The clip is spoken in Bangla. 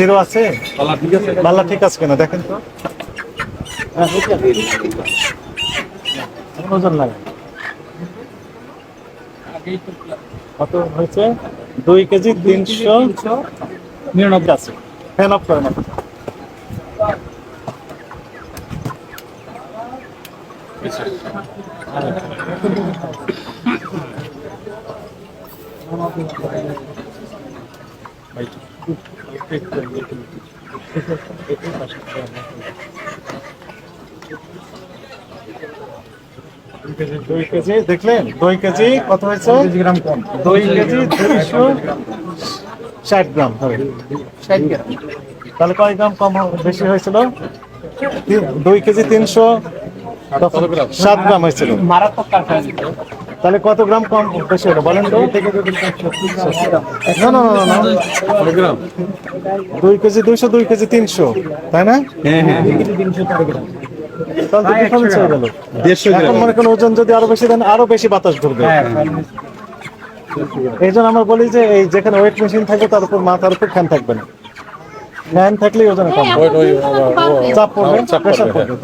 জিরো আছে, পাল্লা ঠিক আছে কেন দেখেন তো। ওজন লাগে কত হয়েছে? 2 কেজি 399 আছে। ফ্যান অফ করেন আপনি। দুই কেজি দেখলেন, 2 কেজি কত হয়েছে? গ্রাম কম, 2 কেজি 260 গ্রাম হবে। 60 গ্রাম তাহলে কয় গ্রাম কম বেশি হয়েছিল? 2 কেজি 307 গ্রাম হয়েছিল। মারাত্মক কারখানা। তাহলে কত গ্রাম কম বেশি হলো বলেন তো? না না না না, 2 কেজি 200, 2 কেজি 300, তাই না? তাহলে ডিফারেন্স হয়ে গেল 150 গ্রাম। এখন মনে করেন ওজন যদি আরো বেশি দেন আরো বেশি বাতাস ঘুরবে। এই জন্য আমরা বলি যে এই যেখানে ওয়েট মেশিন থাকবে তার উপর মাথার উপর ফ্যান থাকবে না। ফ্যান থাকলেই ওজন কম, চাপ পড়বে, প্রেসার পড়বে।